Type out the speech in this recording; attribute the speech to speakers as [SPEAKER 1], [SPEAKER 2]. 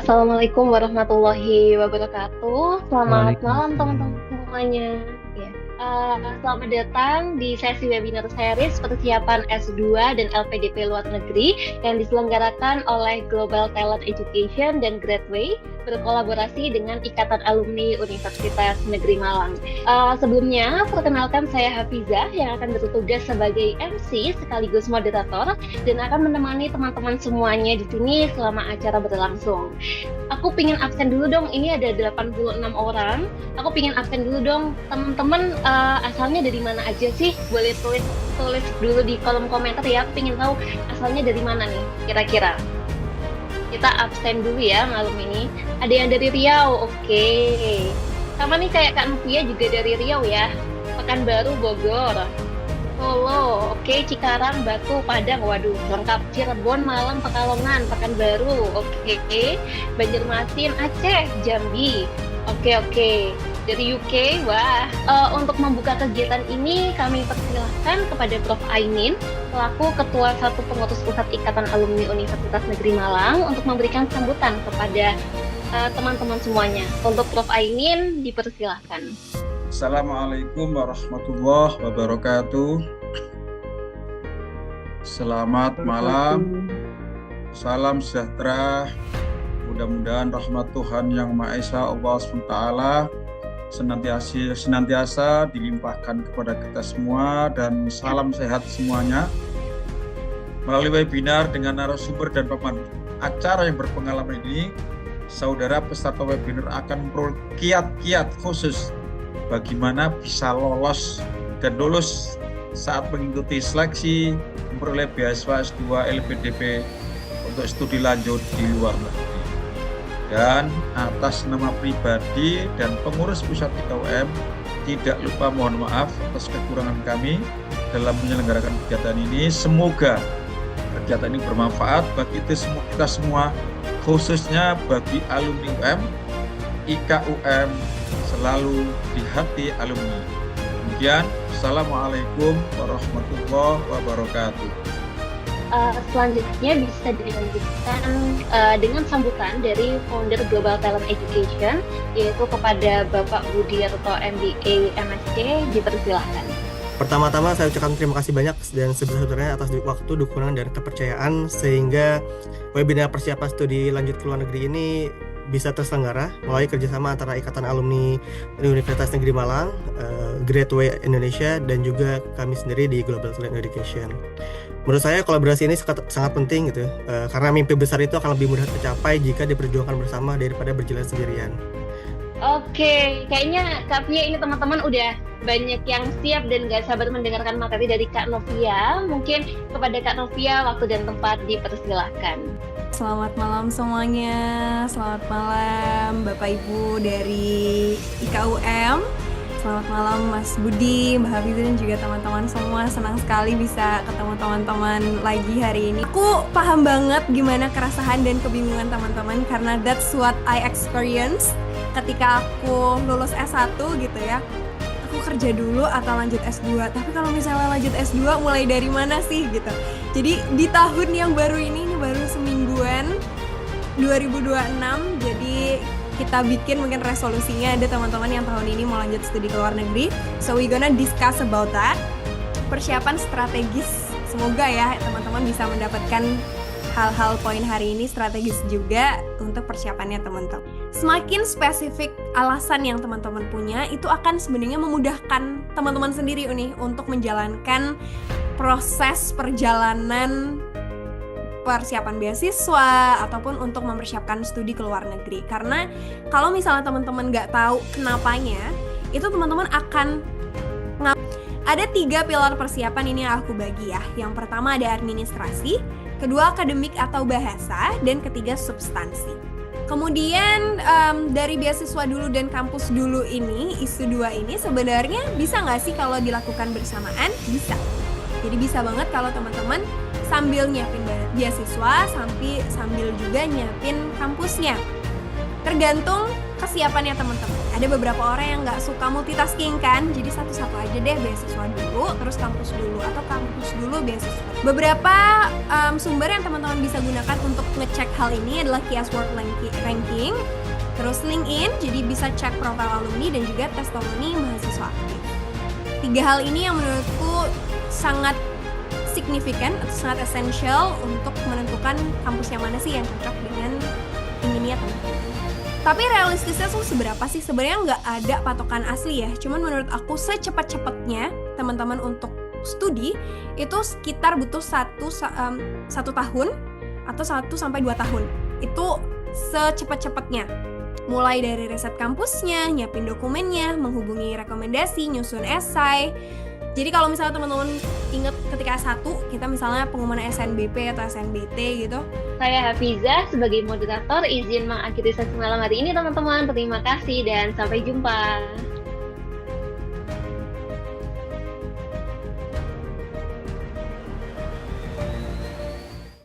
[SPEAKER 1] Assalamualaikum warahmatullahi wabarakatuh. Selamat malam
[SPEAKER 2] Waalaikumsalam.
[SPEAKER 1] teman-teman semuanya. Ya. Selamat datang di sesi webinar series persiapan S2 dan LPDP luar negeri yang diselenggarakan oleh Global Talent Education dan Gradeway berkolaborasi dengan Ikatan Alumni Universitas Negeri Malang. Sebelumnya, perkenalkan saya Hafizah yang akan bertugas sebagai MC sekaligus moderator dan akan menemani teman-teman semuanya di sini selama acara berlangsung. Aku pingin absen dulu dong, ini ada 86 orang. Aku pingin absen dulu dong, teman-teman asalnya dari mana aja sih? Boleh tulis dulu di kolom komentar ya, aku pingin tahu asalnya dari mana nih, kira-kira. Kita absen dulu ya malam ini. Ada yang dari Riau, oke. Sama nih kayak Kak Novia juga dari Riau ya. Pekanbaru, Bogor. Solo, oke, Cikarang, Batu, Padang, waduh, lengkap. Cirebon, Malang, Pekalongan, Pekanbaru, oke. Banjarmasin, Aceh, Jambi, oke. Dari UK, wah. Untuk membuka kegiatan ini, kami persilahkan kepada Prof. Ainin, selaku Ketua Satu Pengurus Pusat Ikatan Alumni Universitas Negeri Malang, untuk memberikan sambutan kepada teman-teman semuanya. Untuk Prof. Ainin, dipersilahkan.
[SPEAKER 2] Assalamualaikum warahmatullahi wabarakatuh. Selamat malam, salam sejahtera. Mudah-mudahan rahmat Tuhan Yang Maha Esa Allah SWT senantiasa dilimpahkan kepada kita semua, dan salam sehat semuanya. Melalui webinar dengan narasumber dan pemandu acara yang berpengalaman ini, saudara peserta webinar akan memperoleh kiat-kiat khusus bagaimana bisa lolos dan lulus saat mengikuti seleksi memperoleh beasiswa S2 LPDP untuk studi lanjut di luar negeri. Dan atas nama pribadi dan pengurus pusat IKUM, tidak lupa mohon maaf atas kekurangan kami dalam menyelenggarakan kegiatan ini. Semoga kegiatan ini bermanfaat bagi kita semua, khususnya bagi alumni UM, IKUM selalu di hati alumni. Demikian, Assalamualaikum warahmatullahi wabarakatuh.
[SPEAKER 1] Selanjutnya bisa dilanjutkan dengan sambutan dari founder Global Talent Education, yaitu kepada Bapak Budiarto MBA MSc, dipersilahkan.
[SPEAKER 3] Pertama-tama saya ucapkan terima kasih banyak dan sebesar-besarnya atas waktu, dukungan, dan kepercayaan sehingga webinar persiapan studi lanjut ke luar negeri ini bisa terselenggara melalui kerjasama antara Ikatan Alumni Universitas Negeri Malang, Gradeway Indonesia, dan juga kami sendiri di Global Talent Education. Menurut saya kolaborasi ini sangat penting gitu, karena mimpi besar itu akan lebih mudah tercapai jika diperjuangkan bersama daripada berjalan sendirian.
[SPEAKER 1] Oke, kayaknya Kak Fia ini teman-teman udah banyak yang siap dan gak sabar mendengarkan materi dari Kak Novia. Mungkin kepada Kak Novia waktu dan tempat dipersilahkan.
[SPEAKER 4] Selamat malam semuanya, selamat malam Bapak Ibu dari IKUM, selamat malam Mas Budi, Mbak Hafizah, dan juga teman-teman semua. Senang sekali bisa ketemu teman-teman lagi hari ini. Aku paham banget gimana keresahan dan kebingungan teman-teman, karena that's what I experience ketika aku lulus S1 gitu ya. Aku kerja dulu atau lanjut S2, tapi kalau misalnya lanjut S2 mulai dari mana sih gitu. Jadi di tahun yang baru ini baru semingguan 2026, jadi kita bikin mungkin resolusinya ada teman-teman yang tahun ini mau lanjut studi ke luar negeri. So we gonna discuss about that. Persiapan strategis, semoga ya teman-teman bisa mendapatkan hal-hal poin hari ini strategis juga untuk persiapannya teman-teman. Semakin spesifik alasan yang teman-teman punya, itu akan sebenarnya memudahkan teman-teman sendiri nih untuk menjalankan proses perjalanan persiapan beasiswa ataupun untuk mempersiapkan studi ke luar negeri. Karena kalau misalnya teman-teman nggak tahu kenapanya, itu teman-teman akan ada 3 pilar persiapan ini yang aku bagi ya. Yang pertama ada administrasi, kedua akademik atau bahasa, dan ketiga substansi. Kemudian dari beasiswa dulu dan kampus dulu ini, ISU 2 ini sebenarnya bisa nggak sih kalau dilakukan bersamaan? Bisa. Jadi bisa banget kalau teman-teman sambil nyiapin beasiswa, sambil juga nyiapin kampusnya. Tergantung kesiapannya teman-teman. Ada beberapa orang yang nggak suka multitasking kan, jadi satu-satu aja deh, beasiswa dulu, terus kampus dulu, atau kampus dulu beasiswa. Beberapa sumber yang teman-teman bisa gunakan untuk ngecek hal ini adalah Kias World Ranking, terus LinkedIn, jadi bisa cek profil alumni dan juga testimoni mahasiswa aktif. 3 hal ini yang menurutku sangat signifikan atau sangat esensial untuk menentukan kampus yang mana sih yang cocok dengan inginnya teman-teman. Tapi realistisnya tuh seberapa sih? Sebenarnya nggak ada patokan asli ya. Cuman menurut aku secepat-cepatnya teman-teman untuk studi itu sekitar butuh 1 tahun atau 1 sampai 2 tahun. Itu secepat-cepatnya. Mulai dari riset kampusnya, nyiapin dokumennya, menghubungi rekomendasi, nyusun esai. Jadi kalau misalnya teman-teman ingat ketika S1, kita misalnya pengumuman SNBP atau SNBT gitu.
[SPEAKER 1] Saya Hafizah sebagai moderator izin mengakhiri sesi malam hari ini teman-teman. Terima kasih dan sampai jumpa.